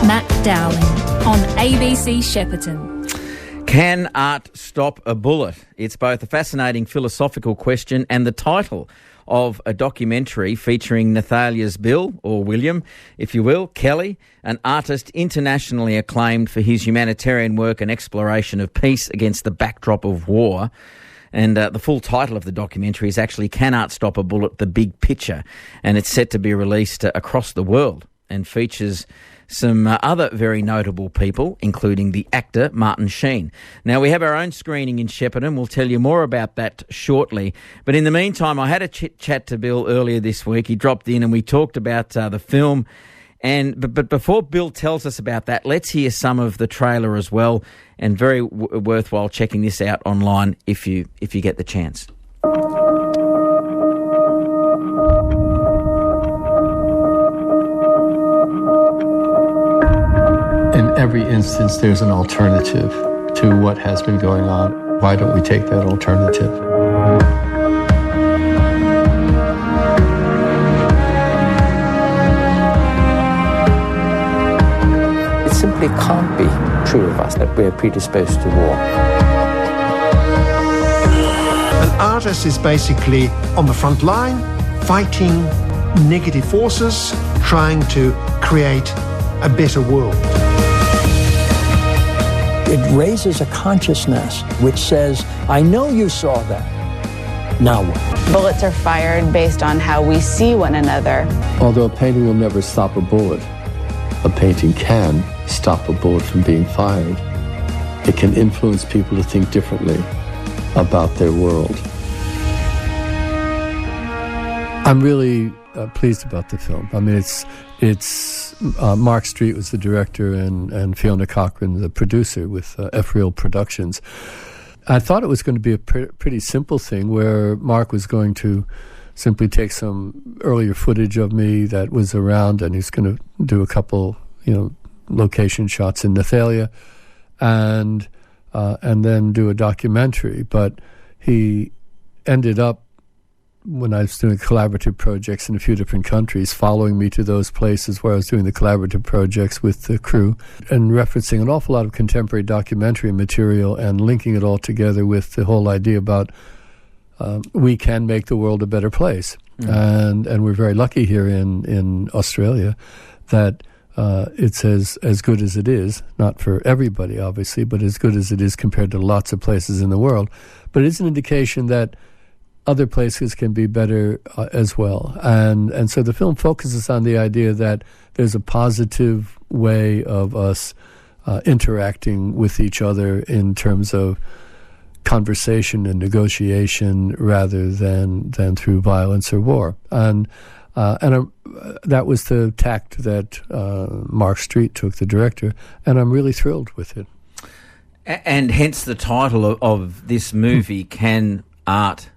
Matt Dowling on ABC Shepparton. Can art stop a bullet? It's both a fascinating philosophical question and the title of a documentary featuring Nathalia's Bill, or William, if you will, Kelly, an artist internationally acclaimed for his humanitarian work and exploration of peace against the backdrop of war. And the full title of the documentary is actually Can Art Stop a Bullet? The Big Picture. And it's set to be released across the world and features some other very notable people, including the actor Martin Sheen. Now, we have our own screening in Shepparton. We'll tell you more about that shortly. But in the meantime, I had a chat to Bill earlier this week. He dropped in and we talked about the film. But before Bill tells us about that, let's hear some of the trailer as well. And very worthwhile checking this out online if you get the chance. In every instance, there's an alternative to what has been going on. Why don't we take that alternative? It simply can't be true of us that we're predisposed to war. An artist is basically on the front line, fighting negative forces, trying to create a better world. It raises a consciousness which says, I know you saw that. Now what? Bullets are fired based on how we see one another. Although a painting will never stop a bullet, a painting can stop a bullet from being fired. It can influence people to think differently about their world. I'm really pleased about the film. I mean, it's Mark Street was the director and Fiona Cochran the producer with F-Reel Productions. I thought it was going to be a pretty simple thing where Mark was going to simply take some earlier footage of me that was around, and he's going to do a couple, location shots in Nathalia, and then do a documentary. But he ended up, when I was doing collaborative projects in a few different countries, following me to those places where I was doing the collaborative projects with the crew and referencing an awful lot of contemporary documentary material and linking it all together with the whole idea about we can make the world a better place. Mm. And we're very lucky here in Australia that it's as good as it is, not for everybody, obviously, but as good as it is compared to lots of places in the world. But it's an indication that other places can be better as well. And so the film focuses on the idea that there's a positive way of us interacting with each other in terms of conversation and negotiation rather than through violence or war. And that was the tact that Mark Street took, the director, and I'm really thrilled with it. And hence the title of this movie, Can Art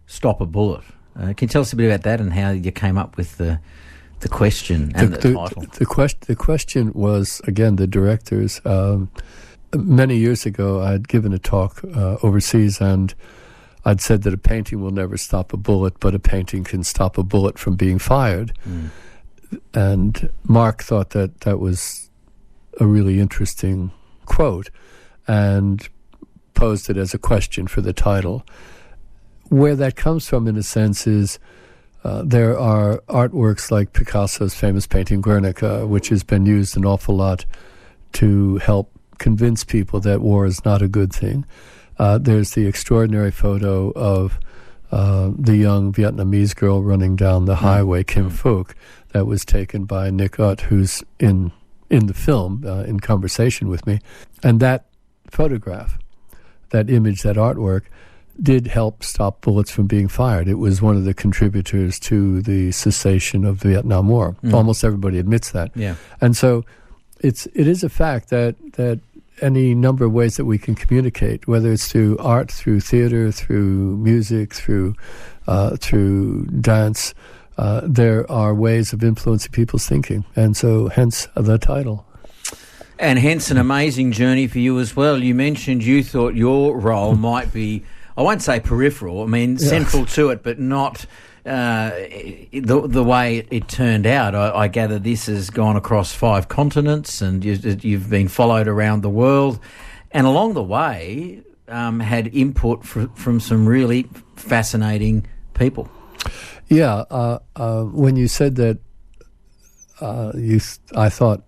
Stop a Bullet? Can you tell us a bit about that and how you came up with the question and the title? The question was, again, the directors. Many years ago, I had given a talk overseas, and I'd said that a painting will never stop a bullet, but a painting can stop a bullet from being fired. Mm. And Mark thought that was a really interesting quote and posed it as a question for the title. Where that comes from, in a sense, is there are artworks like Picasso's famous painting Guernica, which has been used an awful lot to help convince people that war is not a good thing. There's the extraordinary photo of the young Vietnamese girl running down the highway, Kim Phuc, that was taken by Nick Ut, who's in the film, in conversation with me. And that photograph, that image, that artwork, did help stop bullets from being fired. It was one of the contributors to the cessation of the Vietnam War. Mm. Almost everybody admits that. Yeah. And so it is a fact that any number of ways that we can communicate, whether it's through art, through theater, through music, through dance, there are ways of influencing people's thinking. And so hence the title. And hence an amazing journey for you as well. You mentioned you thought your role might be, I won't say peripheral, I mean central to it, but not the way it turned out, I gather this has gone across 5 continents, and you've been followed around the world, and along the way had input from some really fascinating people. Yeah, when you said that, I thought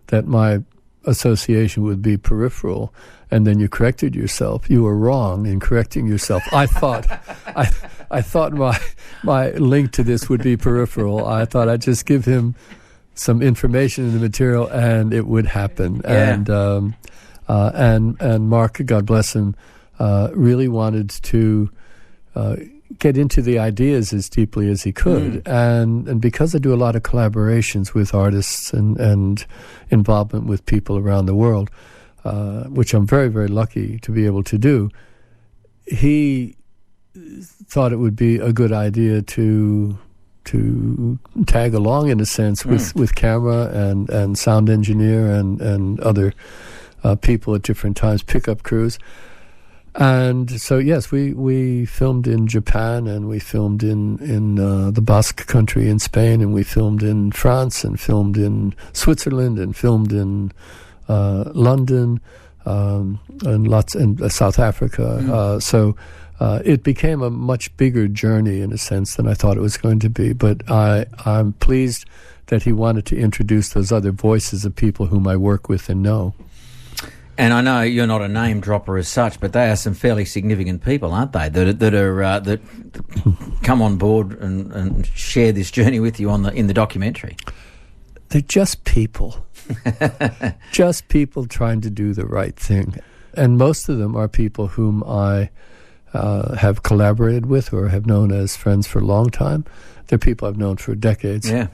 that my association would be peripheral, and then you corrected yourself. You were wrong in correcting yourself. I thought my link to this would be peripheral. I thought I'd just give him some information in the material, and it would happen. Yeah. And Mark, God bless him, really wanted to get into the ideas as deeply as he could. And because I do a lot of collaborations with artists and involvement with people around the world, which I'm very, very lucky to be able to do, he thought it would be a good idea to tag along, in a sense, with camera and sound engineer and other people at different times, pickup crews. And so, yes, we filmed in Japan, and we filmed in the Basque country in Spain, and we filmed in France, and filmed in Switzerland, and filmed in London, and South Africa. So it became a much bigger journey, in a sense, than I thought it was going to be. But I'm pleased that he wanted to introduce those other voices of people whom I work with and know. And I know you're not a name dropper as such, but they are some fairly significant people, aren't they? That come on board and share this journey with you in the documentary. They're just people, just people trying to do the right thing, and most of them are people whom I have collaborated with or have known as friends for a long time. They're people I've known for decades. Yeah.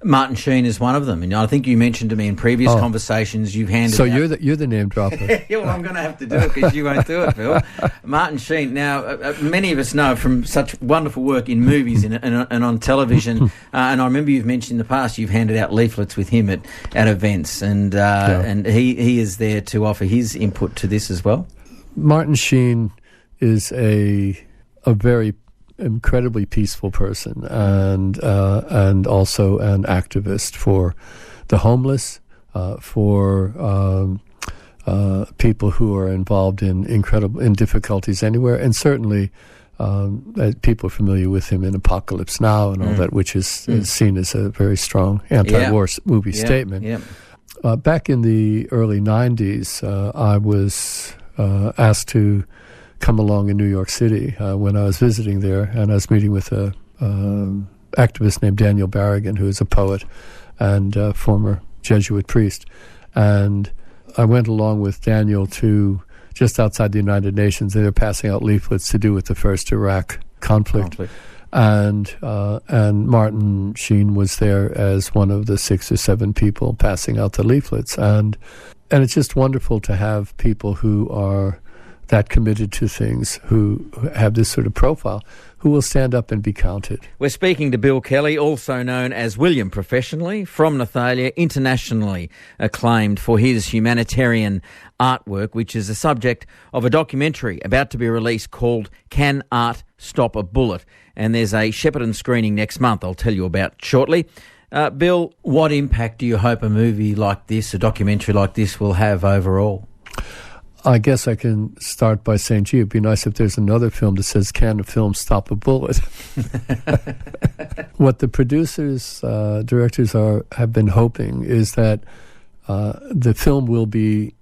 Martin Sheen is one of them, and I think you mentioned to me in previous conversations you've handed. So you're the name dropper. Yeah, well, I'm going to have to do it because you won't do it, Bill. Martin Sheen. Now, many of us know from such wonderful work in movies and on television, and I remember you've mentioned in the past you've handed out leaflets with him at events, and he is there to offer his input to this as well. Martin Sheen is a very incredibly peaceful person, and also an activist for the homeless, for people who are involved in difficulties anywhere, and certainly people are familiar with him in Apocalypse Now and all that, which is seen as a very strong anti-war movie statement. Yeah. Back in the early 90s, I was asked to come along in New York City when I was visiting there, and I was meeting with a activist named Daniel Barragan, who is a poet and former Jesuit priest. And I went along with Daniel to just outside the United Nations. They were passing out leaflets to do with the first Iraq conflict. And Martin Sheen was there as one of the 6 or 7 people passing out the leaflets. And it's just wonderful to have people who are that committed to things, who have this sort of profile, who will stand up and be counted. We're speaking to Bill Kelly, also known as William professionally, from Nathalia, internationally acclaimed for his humanitarian artwork, which is the subject of a documentary about to be released called Can Art Stop a Bullet? And there's a Shepperton screening next month I'll tell you about shortly. Bill, what impact do you hope a movie like this, a documentary like this, will have overall? I guess I can start by saying, gee, it'd be nice if there's another film that says, can a film stop a bullet? What the producers, directors have been hoping is that the film will be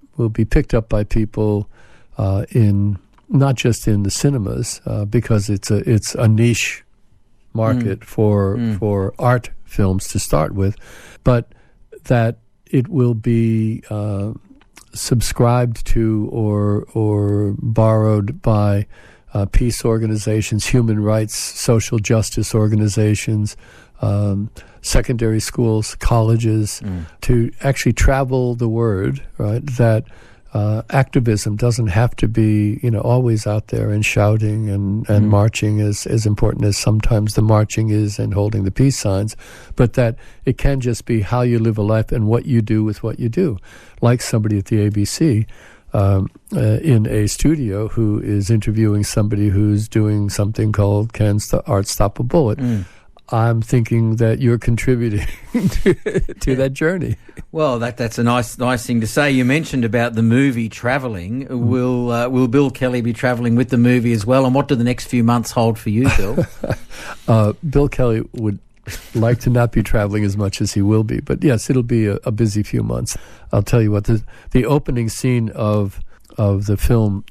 picked up by people in not just in the cinemas, because it's a niche market for art films to start with, but that it will be subscribed to or borrowed by peace organizations, human rights, social justice organizations, secondary schools, colleges, to actually travel the word, right, that activism doesn't have to be, always out there and shouting and marching as important as sometimes the marching is and holding the peace signs, but that it can just be how you live a life and what you do with what you do. Like somebody at the ABC in a studio who is interviewing somebody who's doing something called Can Art Stop a Bullet? I'm thinking that you're contributing to that journey. Well, that's a nice thing to say. You mentioned about the movie travelling. Will Bill Kelly be travelling with the movie as well? And what do the next few months hold for you, Bill? Bill Kelly would like to not be traveling as much as he will be, but yes, it'll be a busy few months. I'll tell you what, the opening scene of the film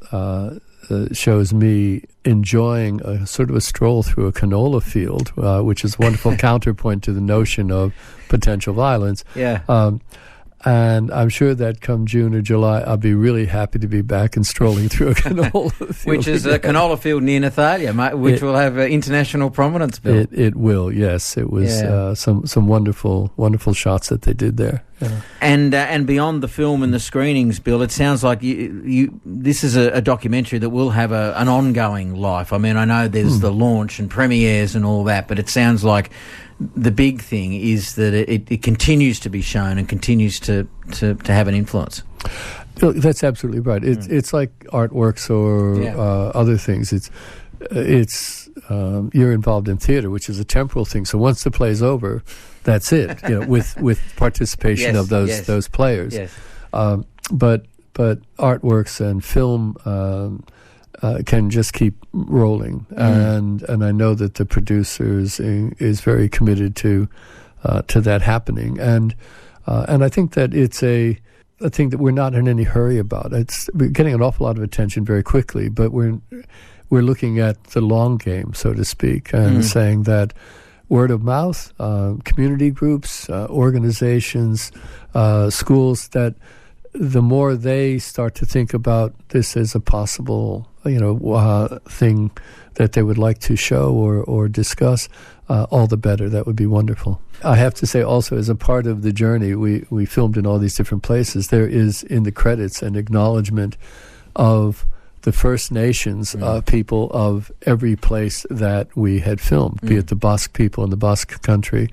shows me enjoying a sort of a stroll through a canola field, which is a wonderful counterpoint to the notion of potential violence. Yeah. And I'm sure that come June or July, I'll be really happy to be back and strolling through a canola field. Which is a canola field near Nathalia, which will have international prominence, Bill. It will, yes. It was some wonderful shots that they did there. Yeah. And beyond the film and the screenings, Bill, it sounds like this is a documentary that will have an ongoing life. I mean, I know there's the launch and premieres and all that, but it sounds like the big thing is that it continues to be shown and continues to have an influence. That's absolutely right. It's like artworks or other things. It's you're involved in theater, which is a temporal thing. So once the play's over, that's it. With participation of those players. Yes. But artworks and film can just keep rolling, and I know that the producers is very committed to that happening, and I think that it's a thing that we're not in any hurry about. We're getting an awful lot of attention very quickly, but we're looking at the long game, so to speak, and saying that word of mouth, community groups, organizations, schools, that the more they start to think about this as a possible thing that they would like to show or discuss, all the better. That would be wonderful. I have to say also, as a part of the journey, we filmed in all these different places. There is in the credits an acknowledgement of the First Nations people of every place that we had filmed, be it the Basque people in the Basque country,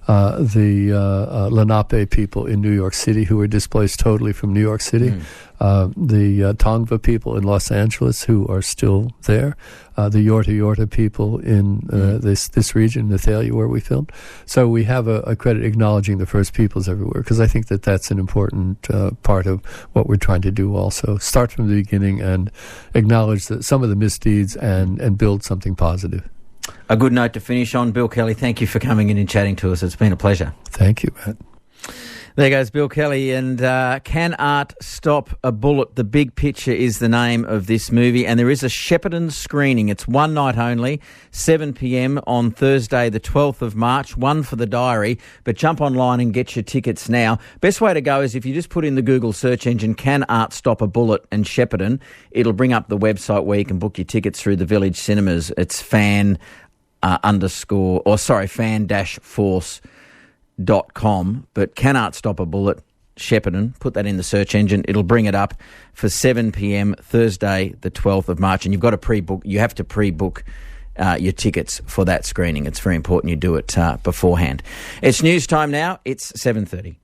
the Lenape people in New York City who were displaced totally from New York City, the Tongva people in Los Angeles who are still there, the Yorta Yorta people in this region, Nathalia, where we filmed. So we have a credit acknowledging the First Peoples everywhere, because I think that that's an important part of what we're trying to do also. Start from the beginning and acknowledge some of the misdeeds and build something positive. A good note to finish on. Bill Kelly, thank you for coming in and chatting to us. It's been a pleasure. Thank you, Matt. There goes Bill Kelly, and Can Art Stop a Bullet? The Big Picture is the name of this movie, and there is a Shepparton screening. It's one night only, 7 p.m. on Thursday the 12th of March, one for the diary, but jump online and get your tickets now. Best way to go is if you just put in the Google search engine, Can Art Stop a Bullet and Shepparton, it'll bring up the website where you can book your tickets through the Village Cinemas. It's fan_force.com, but Can Art Stop a Bullet, Shepparton, put that in the search engine. It'll bring it up for 7 p.m. Thursday the 12th of March, and you've got to pre-book. You have to pre-book your tickets for that screening. It's very important you do it beforehand. It's news time now. It's 7:30.